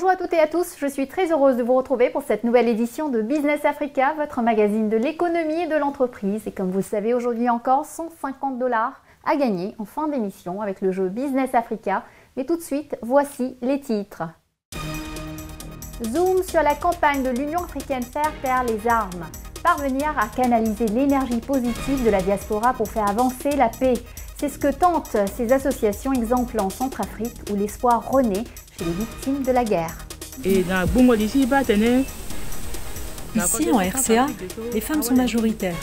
Bonjour à toutes et à tous, je suis très heureuse de vous retrouver pour cette nouvelle édition de Business Africa, votre magazine de l'économie et de l'entreprise. Et comme vous le savez, aujourd'hui encore, 150 $ à gagner en fin d'émission avec le jeu Business Africa. Mais tout de suite, voici les titres. Zoom sur la campagne de l'Union africaine Faire taire les armes. Parvenir à canaliser l'énergie positive de la diaspora pour faire avancer la paix. C'est ce que tentent ces associations exemples en Centrafrique où l'espoir renaît chez les victimes de la guerre. Ici, en RCA, les femmes sont majoritaires.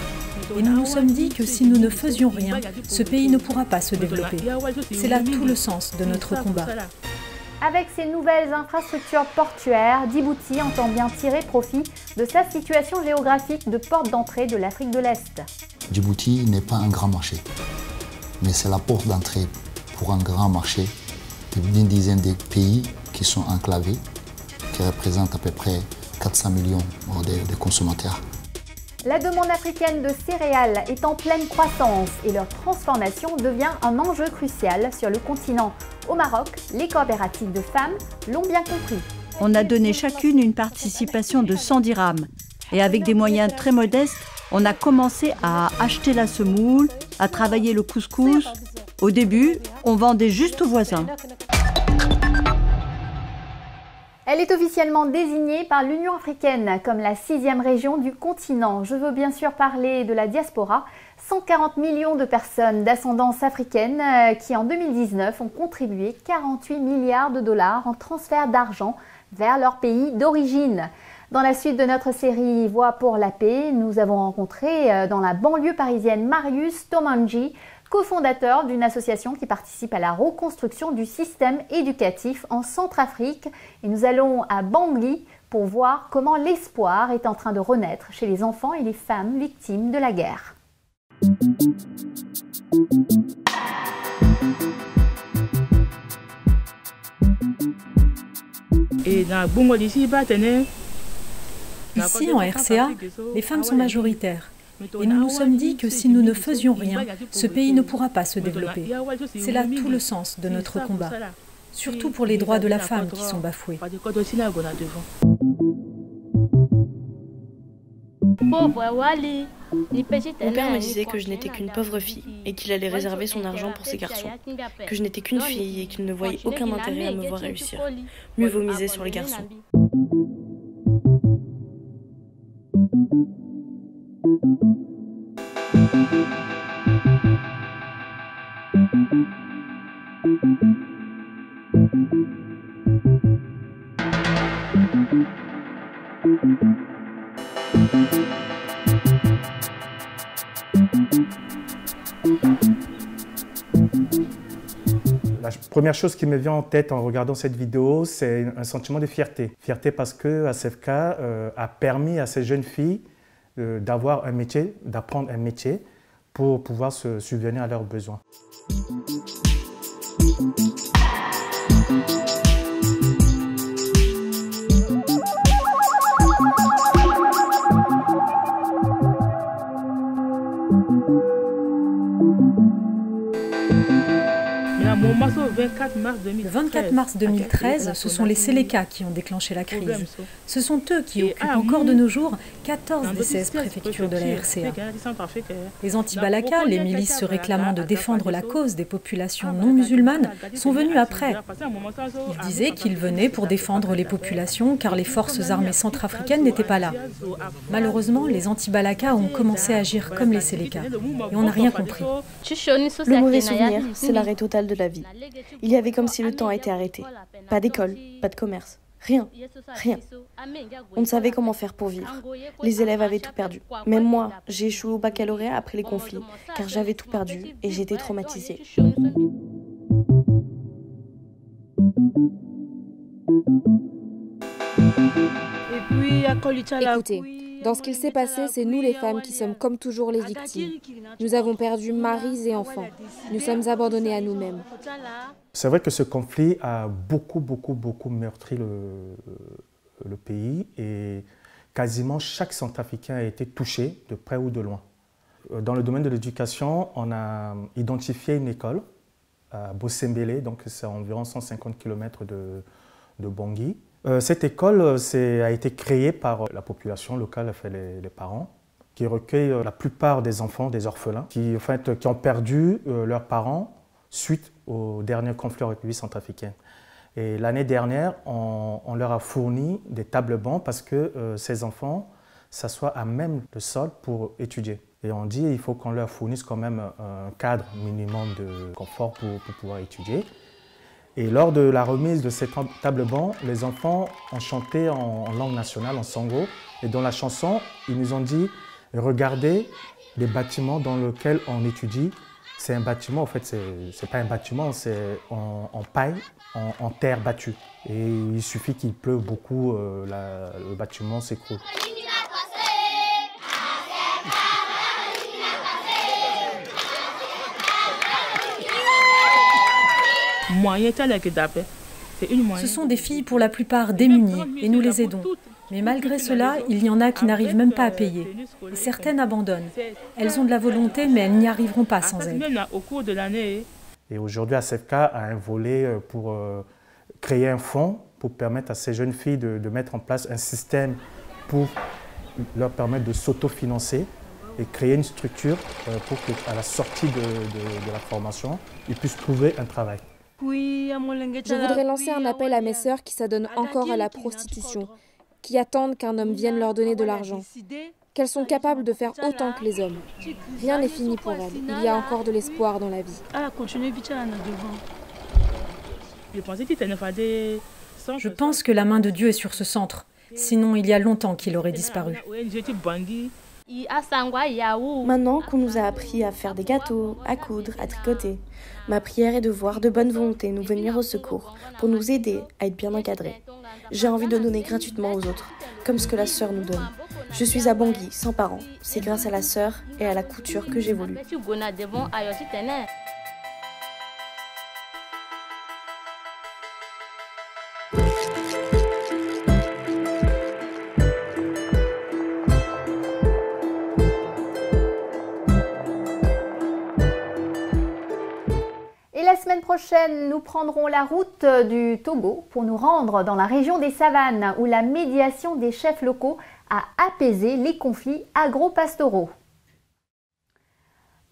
Et nous nous sommes dit que si nous ne faisions rien, ce pays ne pourra pas se développer. C'est là tout le sens de notre combat. Avec ces nouvelles infrastructures portuaires, Djibouti entend bien tirer profit de sa situation géographique de porte d'entrée de l'Afrique de l'Est. Djibouti n'est pas un grand marché, mais c'est la porte d'entrée pour un grand marché d'une dizaine de pays qui sont enclavés, qui représentent à peu près 400 millions de consommateurs. La demande africaine de céréales est en pleine croissance et leur transformation devient un enjeu crucial sur le continent. Au Maroc, les coopératives de femmes l'ont bien compris. On a donné chacune une participation de 100 dirhams. Et avec des moyens très modestes, on a commencé à acheter la semoule, à travailler le couscous. Au début, on vendait juste aux voisins. Elle est officiellement désignée par l'Union africaine comme la 6e région du continent. Je veux bien sûr parler de la diaspora. 140 millions de personnes d'ascendance africaine qui en 2019 ont contribué 48 milliards de $ en transfert d'argent vers leur pays d'origine. Dans la suite de notre série Voix pour la paix, nous avons rencontré dans la banlieue parisienne Marius Tomanji, cofondateur d'une association qui participe à la reconstruction du système éducatif en Centrafrique. Et nous allons à Bangui pour voir comment l'espoir est en train de renaître chez les enfants et les femmes victimes de la guerre. Ici, en RCA, les femmes sont majoritaires. Et nous nous sommes dit que si nous ne faisions rien, ce pays ne pourra pas se développer. C'est là tout le sens de notre combat, surtout pour les droits de la femme qui sont bafoués. Mon père me disait que je n'étais qu'une pauvre fille et qu'il allait réserver son argent pour ses garçons, que je n'étais qu'une fille et qu'il ne voyait aucun intérêt à me voir réussir. Mieux vaut miser sur les garçons. La première chose qui me vient en tête en regardant cette vidéo, c'est un sentiment de fierté. Fierté parce que ACFK a permis à ces jeunes filles d'avoir un métier, d'apprendre un métier pour pouvoir se subvenir à leurs besoins. Le 24 mars 2013, ce sont les Séléka qui ont déclenché la crise. Ce sont eux qui occupent encore de nos jours 14 des 16 préfectures de la RCA. Les anti-Balaka, les milices se réclamant de défendre la cause des populations non musulmanes, sont venus après. Ils disaient qu'ils venaient pour défendre les populations car les forces armées centrafricaines n'étaient pas là. Malheureusement, les anti-Balaka ont commencé à agir comme les Séléka et on n'a rien compris. Le mauvais souvenir, c'est l'arrêt total de la vie. Il y avait comme si le temps était arrêté. Pas d'école, pas de commerce, rien, rien. On ne savait comment faire pour vivre. Les élèves avaient tout perdu. Même moi, j'ai échoué au baccalauréat après les conflits, car j'avais tout perdu et j'étais traumatisée. Écoutez, dans ce qu'il s'est passé, c'est nous les femmes qui sommes comme toujours les victimes. Nous avons perdu maris et enfants. Nous sommes abandonnés à nous-mêmes. C'est vrai que ce conflit a beaucoup meurtri le pays et quasiment chaque Centrafricain a été touché de près ou de loin. Dans le domaine de l'éducation, on a identifié une école à Bossembélé, donc c'est à environ 150 km de Bangui, Cette école a été créée par la population locale, enfin les parents, qui recueillent la plupart des enfants, des orphelins, qui ont perdu leurs parents suite au dernier conflit en République centrafricaine. Et l'année dernière, on leur a fourni des tables-bancs parce que ces enfants s'assoient à même le sol pour étudier. Et on dit qu'il faut qu'on leur fournisse quand même un cadre minimum de confort pour pouvoir étudier. Et lors de la remise de ces tables-bancs, les enfants ont chanté en langue nationale, en sango. Et dans la chanson, ils nous ont dit « Regardez les bâtiments dans lesquels on étudie. C'est un bâtiment, en fait, c'est pas un bâtiment, c'est en paille, en terre battue. Et il suffit qu'il pleuve beaucoup, le bâtiment s'écroule. » Ce sont des filles pour la plupart démunies et nous les aidons. Mais malgré cela, il y en a qui n'arrivent même pas à payer. Et certaines abandonnent. Elles ont de la volonté, mais elles n'y arriveront pas sans aide. Et aujourd'hui, ACFK a un volet pour créer un fonds pour permettre à ces jeunes filles de mettre en place un système pour leur permettre de s'autofinancer et créer une structure pour qu'à la sortie de la formation, ils puissent trouver un travail. Je voudrais lancer un appel à mes sœurs qui s'adonnent encore à la prostitution, qui attendent qu'un homme vienne leur donner de l'argent, qu'elles sont capables de faire autant que les hommes. Rien n'est fini pour elles, il y a encore de l'espoir dans la vie. Je pense que la main de Dieu est sur ce centre, sinon il y a longtemps qu'il aurait disparu. Maintenant qu'on nous a appris à faire des gâteaux, à coudre, à tricoter, ma prière est de voir de bonne volonté nous venir au secours pour nous aider à être bien encadrés. J'ai envie de donner gratuitement aux autres, comme ce que la sœur nous donne. Je suis à Bangui, sans parents. C'est grâce à la sœur et à la couture que j'évolue. Et la semaine prochaine, nous prendrons la route du Togo pour nous rendre dans la région des savanes où la médiation des chefs locaux a apaisé les conflits agro-pastoraux.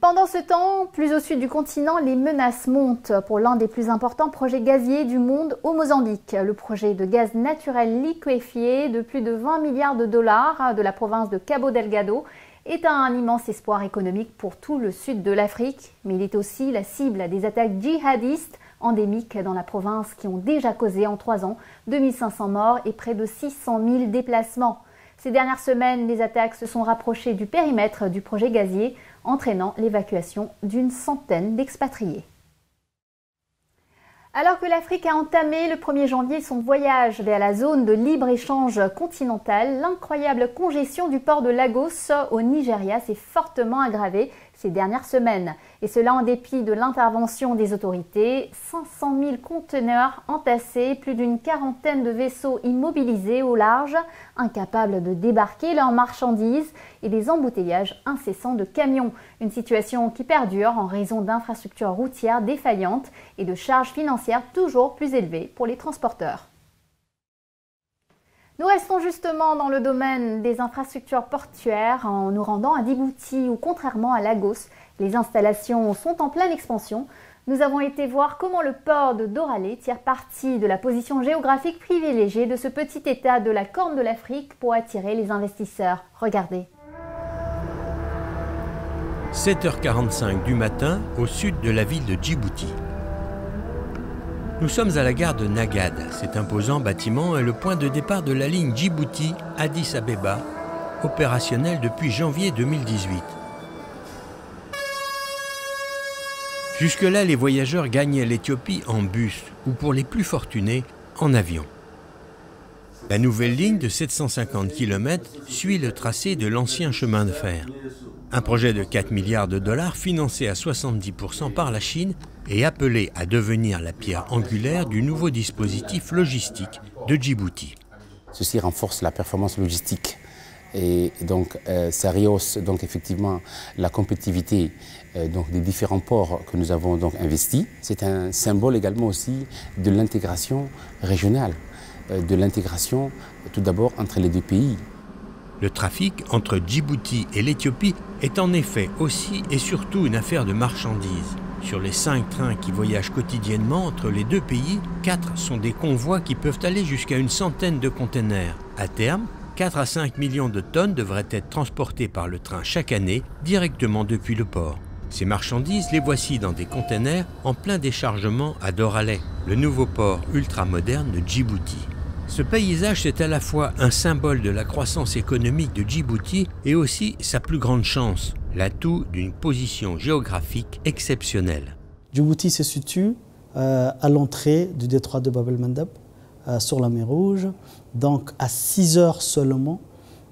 Pendant ce temps, plus au sud du continent, les menaces montent pour l'un des plus importants projets gaziers du monde au Mozambique. Le projet de gaz naturel liquéfié de plus de 20 milliards de dollars de la province de Cabo Delgado est un immense espoir économique pour tout le sud de l'Afrique, mais il est aussi la cible des attaques djihadistes endémiques dans la province qui ont déjà causé en 3 ans 2500 morts et près de 600 000 déplacements. Ces dernières semaines, les attaques se sont rapprochées du périmètre du projet gazier, entraînant l'évacuation d'une centaine d'expatriés. Alors que l'Afrique a entamé le 1er janvier son voyage vers la zone de libre-échange continentale, l'incroyable congestion du port de Lagos au Nigeria s'est fortement aggravée ces dernières semaines. Et cela en dépit de l'intervention des autorités. 500 000 conteneurs entassés, plus d'une quarantaine de vaisseaux immobilisés au large, incapables de débarquer leurs marchandises et des embouteillages incessants de camions. Une situation qui perdure en raison d'infrastructures routières défaillantes et de charges financières toujours plus élevées pour les transporteurs. Nous restons justement dans le domaine des infrastructures portuaires en nous rendant à Djibouti où, contrairement à Lagos, les installations sont en pleine expansion. Nous avons été voir comment le port de Doralé tire parti de la position géographique privilégiée de ce petit état de la Corne de l'Afrique pour attirer les investisseurs. Regardez. 7h45 du matin au sud de la ville de Djibouti. Nous sommes à la gare de Nagad. Cet imposant bâtiment est le point de départ de la ligne Djibouti-Addis Abeba, opérationnelle depuis janvier 2018. Jusque-là, les voyageurs gagnaient l'Éthiopie en bus ou, pour les plus fortunés, en avion. La nouvelle ligne de 750 km suit le tracé de l'ancien chemin de fer. Un projet de 4 milliards de dollars financé à 70% par la Chine et appelé à devenir la pierre angulaire du nouveau dispositif logistique de Djibouti. Ceci renforce la performance logistique et donc ça rehausse donc effectivement la compétitivité donc des différents ports que nous avons donc investis. C'est un symbole également aussi de l'intégration régionale. de l'intégration, tout d'abord entre les deux pays. Le trafic entre Djibouti et l'Éthiopie est en effet aussi et surtout une affaire de marchandises. Sur les 5 trains qui voyagent quotidiennement entre les deux pays, 4 sont des convois qui peuvent aller jusqu'à une centaine de containers. À terme, 4 à 5 millions de tonnes devraient être transportées par le train chaque année, directement depuis le port. Ces marchandises, les voici dans des containers en plein déchargement à Doraleh, le nouveau port ultramoderne de Djibouti. Ce paysage, c'est à la fois un symbole de la croissance économique de Djibouti et aussi sa plus grande chance, l'atout d'une position géographique exceptionnelle. Djibouti se situe à l'entrée du détroit de Bab el-Mandeb, sur la mer Rouge, donc à 6 heures seulement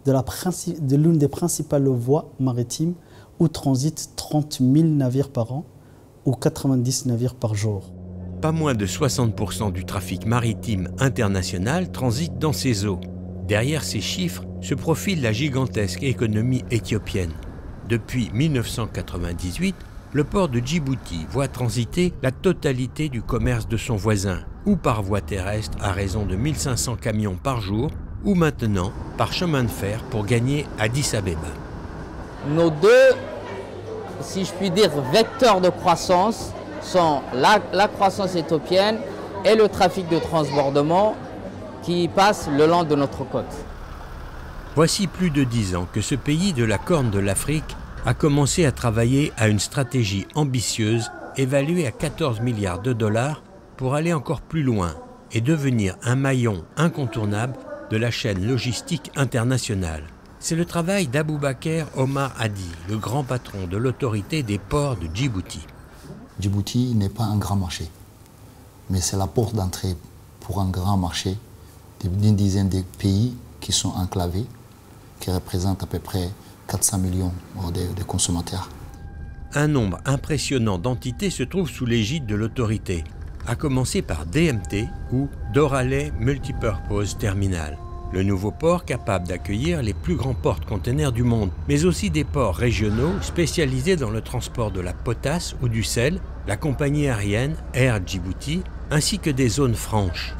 de l'une des principales voies maritimes où transitent 30 000 navires par an ou 90 navires par jour. Pas moins de 60% du trafic maritime international transite dans ces eaux. Derrière ces chiffres se profile la gigantesque économie éthiopienne. Depuis 1998, le port de Djibouti voit transiter la totalité du commerce de son voisin, ou par voie terrestre à raison de 1500 camions par jour, ou maintenant par chemin de fer pour gagner Addis Abeba. Nos deux, si je puis dire, vecteurs de croissance sont la croissance éthiopienne et le trafic de transbordement qui passe le long de notre côte. Voici plus de 10 ans que ce pays de la Corne de l'Afrique a commencé à travailler à une stratégie ambitieuse évaluée à 14 milliards de dollars pour aller encore plus loin et devenir un maillon incontournable de la chaîne logistique internationale. C'est le travail d'Aboubaker Omar Hadi, le grand patron de l'autorité des ports de Djibouti. Djibouti n'est pas un grand marché, mais c'est la porte d'entrée pour un grand marché d'une dizaine de pays qui sont enclavés, qui représentent à peu près 400 millions de consommateurs. Un nombre impressionnant d'entités se trouve sous l'égide de l'autorité, à commencer par DMT ou Doraleh Multipurpose Terminal, le nouveau port capable d'accueillir les plus grands porte-containers du monde, mais aussi des ports régionaux spécialisés dans le transport de la potasse ou du sel, la compagnie aérienne Air Djibouti, ainsi que des zones franches.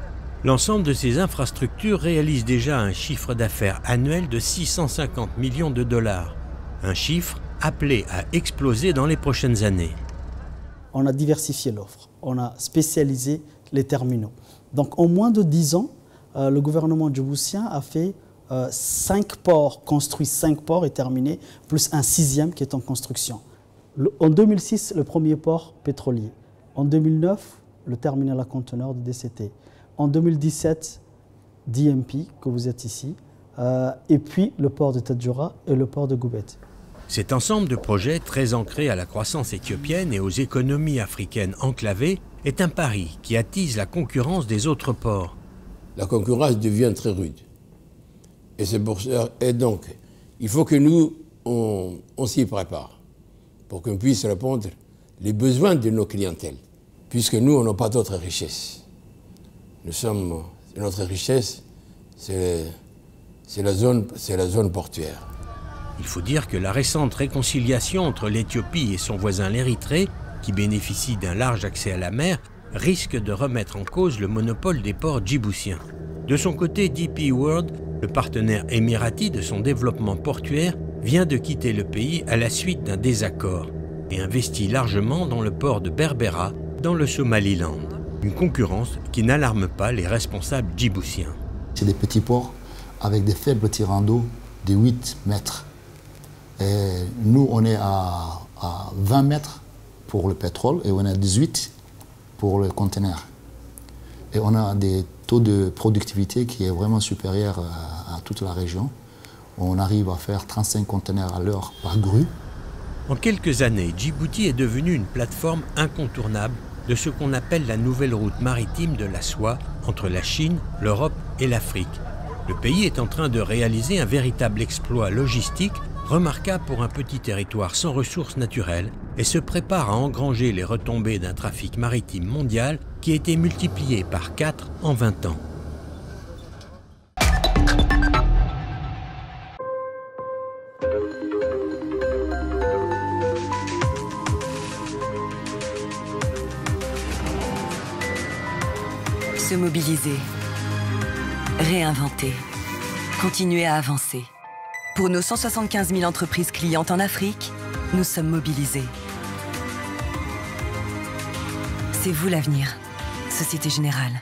L'ensemble de ces infrastructures réalise déjà un chiffre d'affaires annuel de 650 millions de dollars, un chiffre appelé à exploser dans les prochaines années. On a diversifié l'offre, on a spécialisé les terminaux. Donc en moins de 10 ans, le gouvernement djiboutien a fait 5 ports, construit 5 ports et terminé, plus un 6e qui est en construction. En 2006, le premier port pétrolier. En 2009, le terminal à conteneurs de DCT. En 2017, DMP, que vous êtes ici, et puis le port de Tadjoura et le port de Goubet. Cet ensemble de projets très ancré à la croissance éthiopienne et aux économies africaines enclavées est un pari qui attise la concurrence des autres ports. La concurrence devient très rude. Et c'est pour ça. Et donc, il faut que nous, on s'y prépare pour qu'on puisse répondre aux besoins de nos clientèles. Puisque nous, on n'a pas d'autre richesse. Notre richesse, c'est la zone portuaire. Il faut dire que la récente réconciliation entre l'Éthiopie et son voisin l'Érythrée, qui bénéficie d'un large accès à la mer, risque de remettre en cause le monopole des ports djiboutiens. De son côté, DP World, le partenaire émirati de son développement portuaire, vient de quitter le pays à la suite d'un désaccord et investit largement dans le port de Berbera, dans le Somaliland. Une concurrence qui n'alarme pas les responsables djiboutiens. C'est des petits ports avec des faibles tirants d'eau de 8 mètres. Et nous, on est à 20 mètres pour le pétrole et on est à 18 pour le conteneur. Et on a des taux de productivité qui est vraiment supérieur à toute la région. On arrive à faire 35 conteneurs à l'heure par grue. En quelques années, Djibouti est devenu une plateforme incontournable de ce qu'on appelle la nouvelle route maritime de la soie entre la Chine, l'Europe et l'Afrique. Le pays est en train de réaliser un véritable exploit logistique remarquable pour un petit territoire sans ressources naturelles et se prépare à engranger les retombées d'un trafic maritime mondial qui a été multiplié par 4 en 20 ans. Se mobiliser, Réinventer. Continuer à avancer. Pour nos 175 000 entreprises clientes en Afrique, nous sommes mobilisés. C'est vous l'avenir. Société Générale.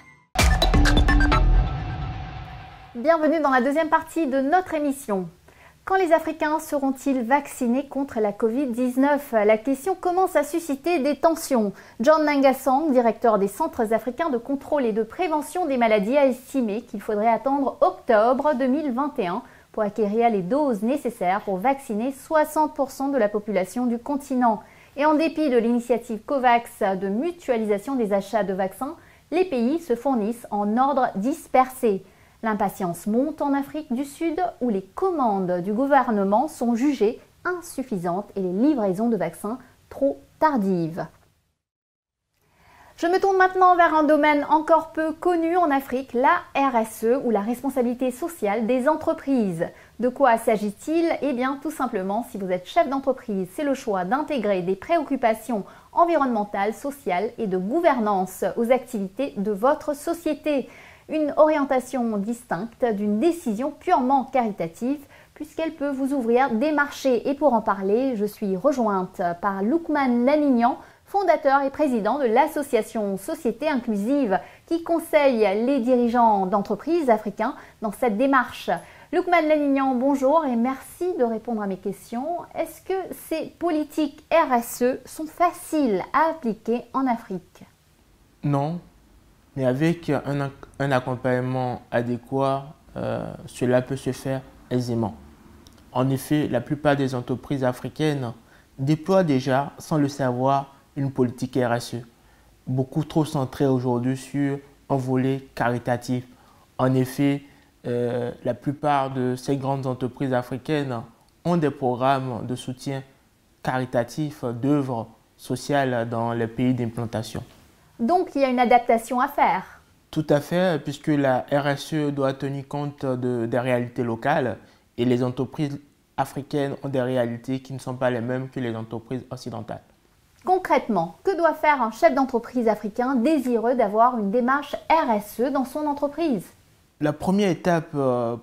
Bienvenue dans la deuxième partie de notre émission. Quand les Africains seront-ils vaccinés contre la Covid-19 ? La question commence à susciter des tensions. John Nangassang, directeur des Centres africains de contrôle et de prévention des maladies, a estimé qu'il faudrait attendre octobre 2021 pour acquérir les doses nécessaires pour vacciner 60% de la population du continent. Et en dépit de l'initiative COVAX de mutualisation des achats de vaccins, les pays se fournissent en ordre dispersé. L'impatience monte en Afrique du Sud où les commandes du gouvernement sont jugées insuffisantes et les livraisons de vaccins trop tardives. Je me tourne maintenant vers un domaine encore peu connu en Afrique, la RSE ou la responsabilité sociale des entreprises. De quoi s'agit-il ? Eh bien, tout simplement, si vous êtes chef d'entreprise, c'est le choix d'intégrer des préoccupations environnementales, sociales et de gouvernance aux activités de votre société. Une orientation distincte d'une décision purement caritative puisqu'elle peut vous ouvrir des marchés. Et pour en parler, je suis rejointe par Loukman Lanignan, fondateur et président de l'association Société Inclusive qui conseille les dirigeants d'entreprises africains dans cette démarche. Loukman Lanignan, bonjour et merci de répondre à mes questions. Est-ce que ces politiques RSE sont faciles à appliquer en Afrique ? Non. Mais avec un accompagnement adéquat, cela peut se faire aisément. En effet, la plupart des entreprises africaines déploient déjà, sans le savoir, une politique RSE, beaucoup trop centrée aujourd'hui sur un volet caritatif. En effet, la plupart de ces grandes entreprises africaines ont des programmes de soutien caritatif d'œuvres sociales dans les pays d'implantation. Donc, il y a une adaptation à faire. Tout à fait, puisque la RSE doit tenir compte des réalités locales et les entreprises africaines ont des réalités qui ne sont pas les mêmes que les entreprises occidentales. Concrètement, que doit faire un chef d'entreprise africain désireux d'avoir une démarche RSE dans son entreprise ? La première étape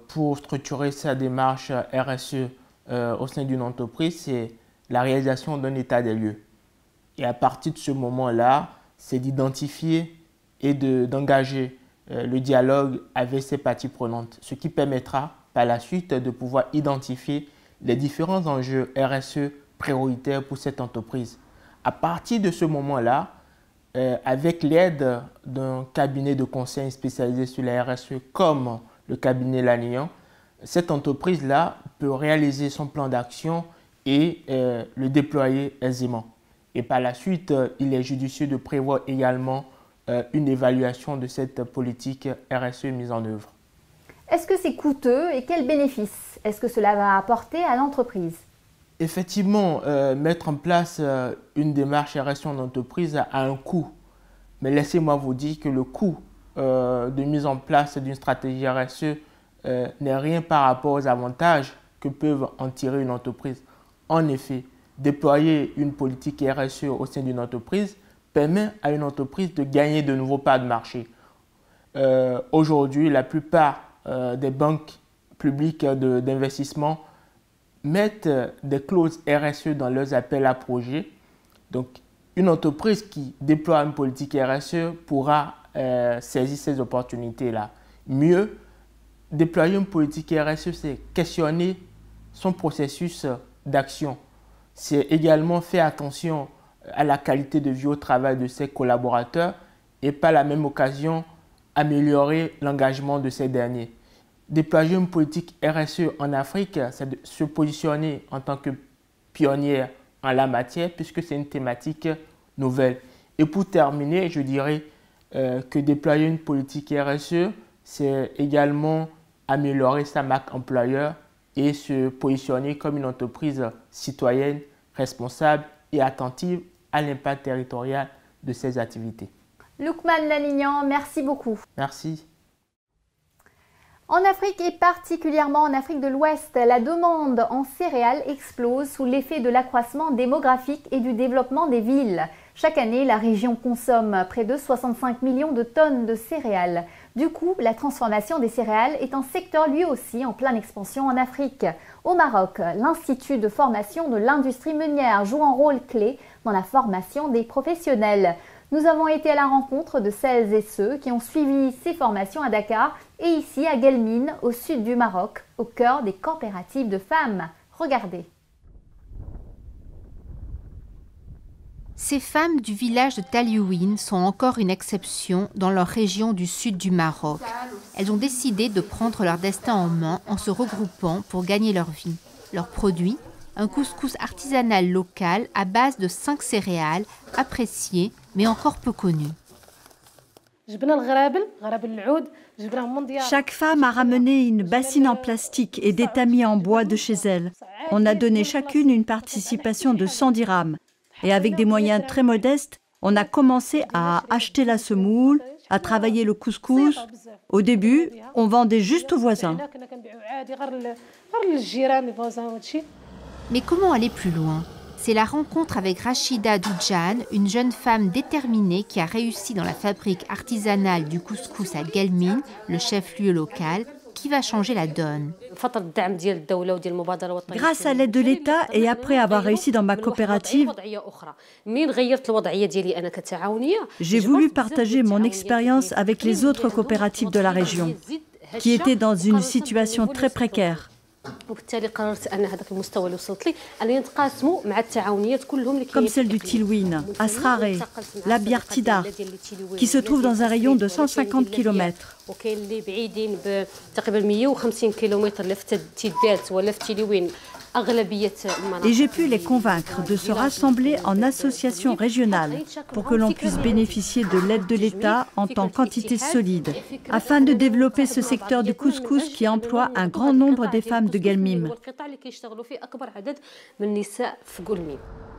pour structurer sa démarche RSE au sein d'une entreprise, c'est la réalisation d'un état des lieux. Et à partir de ce moment-là, c'est d'identifier et d'engager le dialogue avec ses parties prenantes, ce qui permettra par la suite de pouvoir identifier les différents enjeux RSE prioritaires pour cette entreprise. À partir de ce moment-là, avec l'aide d'un cabinet de conseil spécialisé sur la RSE comme le cabinet Lanignan, cette entreprise-là peut réaliser son plan d'action et le déployer aisément. Et par la suite, il est judicieux de prévoir également une évaluation de cette politique RSE mise en œuvre. Est-ce que c'est coûteux et quels bénéfices est-ce que cela va apporter à l'entreprise ? Effectivement, mettre en place une démarche RSE en entreprise a un coût. Mais laissez-moi vous dire que le coût de mise en place d'une stratégie RSE n'est rien par rapport aux avantages que peuvent en tirer une entreprise. En effet, déployer une politique RSE au sein d'une entreprise permet à une entreprise de gagner de nouveaux parts de marché. Aujourd'hui, la plupart des banques publiques d'investissement mettent des clauses RSE dans leurs appels à projets. Donc, une entreprise qui déploie une politique RSE pourra saisir ces opportunités-là. Mieux, déployer une politique RSE, c'est questionner son processus d'action. C'est également faire attention à la qualité de vie au travail de ses collaborateurs et par la même occasion améliorer l'engagement de ces derniers. Déployer une politique RSE en Afrique, c'est de se positionner en tant que pionnière en la matière puisque c'est une thématique nouvelle. Et pour terminer, je dirais que déployer une politique RSE, c'est également améliorer sa marque employeur et se positionner comme une entreprise citoyenne, responsable et attentive à l'impact territorial de ses activités. Loukman Lanignan, merci beaucoup. Merci. En Afrique et particulièrement en Afrique de l'Ouest, la demande en céréales explose sous l'effet de l'accroissement démographique et du développement des villes. Chaque année, la région consomme près de 65 millions de tonnes de céréales. Du coup, la transformation des céréales est un secteur lui aussi en pleine expansion en Afrique. Au Maroc, l'Institut de formation de l'industrie meunière joue un rôle clé dans la formation des professionnels. Nous avons été à la rencontre de celles et ceux qui ont suivi ces formations à Dakar et ici à Guelmim, au sud du Maroc, au cœur des coopératives de femmes. Regardez. Ces femmes du village de Taliouine sont encore une exception dans leur région du sud du Maroc. Elles ont décidé de prendre leur destin en main en se regroupant pour gagner leur vie. Leur produit, un couscous artisanal local à base de 5 céréales, apprécié mais encore peu connu. Chaque femme a ramené une bassine en plastique et des tamis en bois de chez elle. On a donné chacune une participation de 100 dirhams. Et avec des moyens très modestes, on a commencé à acheter la semoule, à travailler le couscous. Au début, on vendait juste aux voisins. Mais comment aller plus loin? C'est la rencontre avec Rachida Doudjan, une jeune femme déterminée qui a réussi dans la fabrique artisanale du couscous à Guelmim, le chef-lieu local, qui va changer la donne. Grâce à l'aide de l'État et après avoir réussi dans ma coopérative, j'ai voulu partager mon expérience avec les autres coopératives de la région, qui étaient dans une situation très précaire. Comme celle du Tilwine, Asraré, la Biartida, qui se trouve dans un rayon de 150 km. Et j'ai pu les convaincre de se rassembler en association régionale pour que l'on puisse bénéficier de l'aide de l'État en tant qu'entité solide, afin de développer ce secteur du couscous qui emploie un grand nombre des femmes de Guelmim.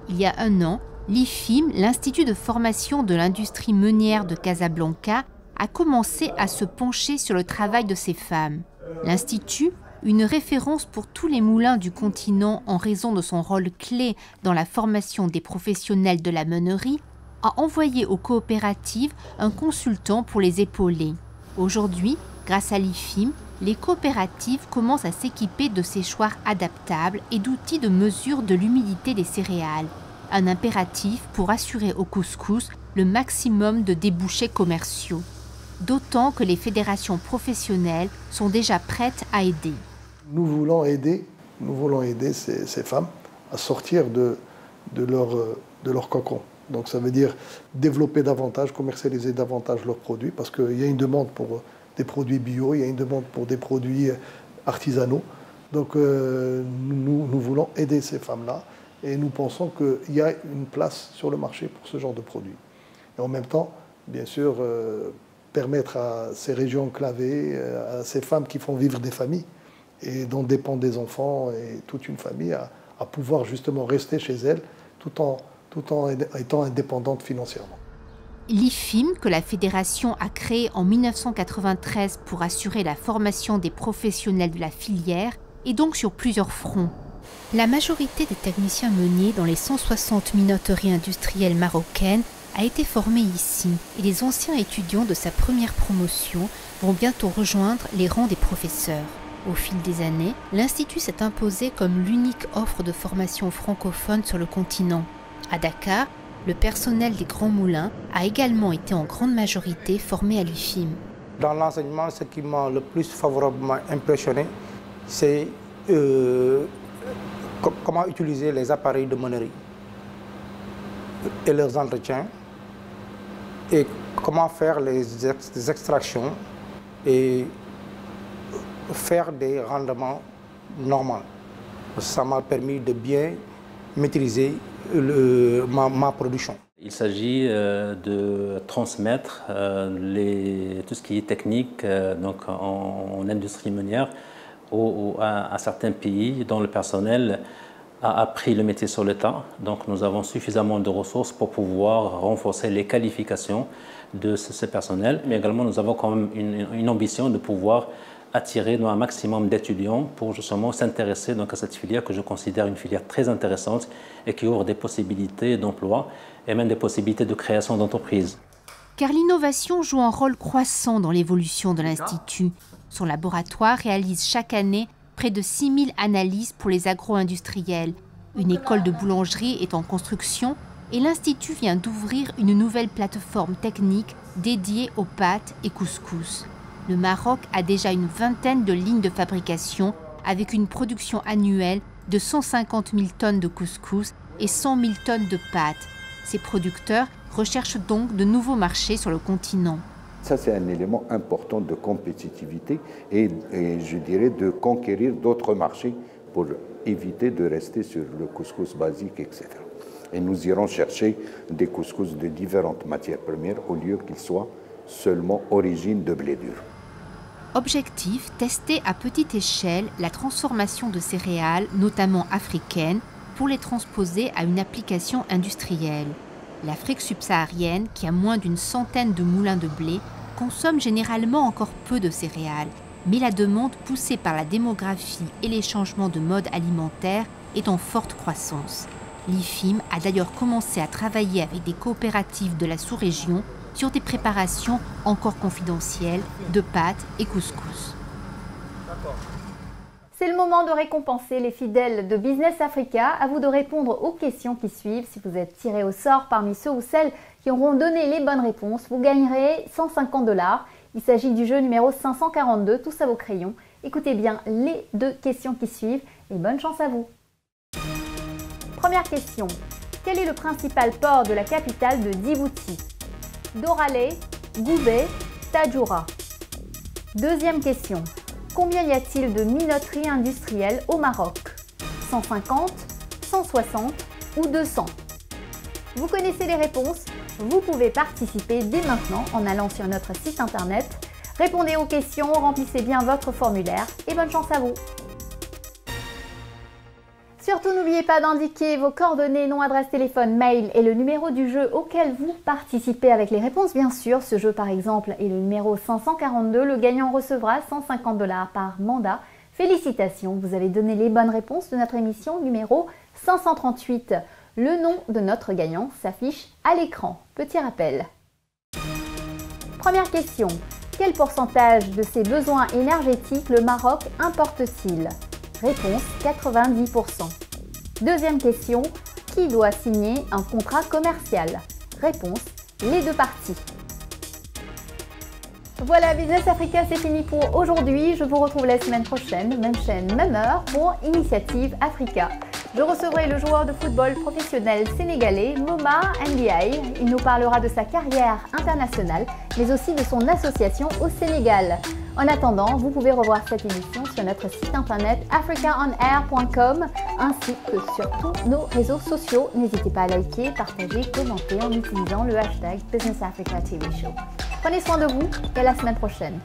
Il y a un an, l'IFIM, l'Institut de formation de l'industrie meunière de Casablanca, a commencé à se pencher sur le travail de ces femmes. L'Institut, une référence pour tous les moulins du continent en raison de son rôle clé dans la formation des professionnels de la meunerie, a envoyé aux coopératives un consultant pour les épauler. Aujourd'hui, grâce à l'IFIM, les coopératives commencent à s'équiper de séchoirs adaptables et d'outils de mesure de l'humidité des céréales, un impératif pour assurer au couscous le maximum de débouchés commerciaux. D'autant que les fédérations professionnelles sont déjà prêtes à aider. Nous voulons aider ces femmes à sortir de leur cocon. Donc ça veut dire développer davantage, commercialiser davantage leurs produits, parce qu'il y a une demande pour des produits bio, il y a une demande pour des produits artisanaux. Donc nous voulons aider ces femmes-là et nous pensons qu'il y a une place sur le marché pour ce genre de produits. Et en même temps, bien sûr, permettre à ces régions enclavées, à ces femmes qui font vivre des familles, et dont dépendent des enfants et toute une famille, à pouvoir justement rester chez elles tout en étant indépendantes financièrement. L'IFIM, que la fédération a créé en 1993 pour assurer la formation des professionnels de la filière, est donc sur plusieurs fronts. La majorité des techniciens meuniers dans les 160 minoteries industrielles marocaines a été formée ici, et les anciens étudiants de sa première promotion vont bientôt rejoindre les rangs des professeurs. Au fil des années, l'Institut s'est imposé comme l'unique offre de formation francophone sur le continent. À Dakar, le personnel des grands moulins a également été en grande majorité formé à l'IFIM. Dans l'enseignement, ce qui m'a le plus favorablement impressionné, c'est comment utiliser les appareils de meunerie et leurs entretiens, et comment faire les extractions et faire des rendements normaux. Ça m'a permis de bien maîtriser ma production. Il s'agit de transmettre tout ce qui est technique donc en industrie meunière à certains pays dont le personnel a appris le métier sur le tas. Donc nous avons suffisamment de ressources pour pouvoir renforcer les qualifications de ce personnel. Mais également nous avons quand même une ambition de pouvoir attirer un maximum d'étudiants pour justement s'intéresser à cette filière que je considère une filière très intéressante et qui ouvre des possibilités d'emploi et même des possibilités de création d'entreprises. Car l'innovation joue un rôle croissant dans l'évolution de l'Institut. Son laboratoire réalise chaque année près de 6000 analyses pour les agro-industriels. Une école de boulangerie est en construction et l'Institut vient d'ouvrir une nouvelle plateforme technique dédiée aux pâtes et couscous. Le Maroc a déjà une vingtaine de lignes de fabrication avec une production annuelle de 150 000 tonnes de couscous et 100 000 tonnes de pâtes. Ces producteurs recherchent donc de nouveaux marchés sur le continent. Ça, c'est un élément important de compétitivité et je dirais de conquérir d'autres marchés pour éviter de rester sur le couscous basique, etc. Et nous irons chercher des couscous de différentes matières premières au lieu qu'ils soient seulement origine de blé dur. Objectif, tester à petite échelle la transformation de céréales, notamment africaines, pour les transposer à une application industrielle. L'Afrique subsaharienne, qui a moins d'une centaine de moulins de blé, consomme généralement encore peu de céréales. Mais la demande poussée par la démographie et les changements de mode alimentaire est en forte croissance. L'IFIM a d'ailleurs commencé à travailler avec des coopératives de la sous-région sur des préparations encore confidentielles de pâtes et couscous. C'est le moment de récompenser les fidèles de Business Africa. À vous de répondre aux questions qui suivent. Si vous êtes tiré au sort parmi ceux ou celles qui auront donné les bonnes réponses, vous gagnerez 150 $. Il s'agit du jeu numéro 542, tous à vos crayons. Écoutez bien les 2 questions qui suivent et bonne chance à vous. Première question. Quel est le principal port de la capitale de Djibouti? Doralé, Goubet, Tadjoura. Deuxième question. Combien y a-t-il de minoteries industrielles au Maroc? 150, 160 ou 200? Vous connaissez les réponses? Vous pouvez participer dès maintenant en allant sur notre site internet. Répondez aux questions, remplissez bien votre formulaire et bonne chance à vous! Surtout, n'oubliez pas d'indiquer vos coordonnées, nom, adresse, téléphone, mail et le numéro du jeu auquel vous participez avec les réponses. Bien sûr, ce jeu par exemple est le numéro 542. Le gagnant recevra 150 $ par mandat. Félicitations, vous avez donné les bonnes réponses de notre émission numéro 538. Le nom de notre gagnant s'affiche à l'écran. Petit rappel. Première question. Quel pourcentage de ses besoins énergétiques le Maroc importe-t-il? Réponse 90%. Deuxième question, qui doit signer un contrat commercial? Réponse, les 2 parties. Voilà, Business Africa, c'est fini pour aujourd'hui. Je vous retrouve la semaine prochaine, même chaîne, même heure, pour Initiative Africa. Je recevrai le joueur de football professionnel sénégalais Moma Ndiaye. Il nous parlera de sa carrière internationale, mais aussi de son association au Sénégal. En attendant, vous pouvez revoir cette émission sur notre site internet africaonair.com ainsi que sur tous nos réseaux sociaux. N'hésitez pas à liker, partager, commenter en utilisant le hashtag Business Africa TV Show. Prenez soin de vous et à la semaine prochaine.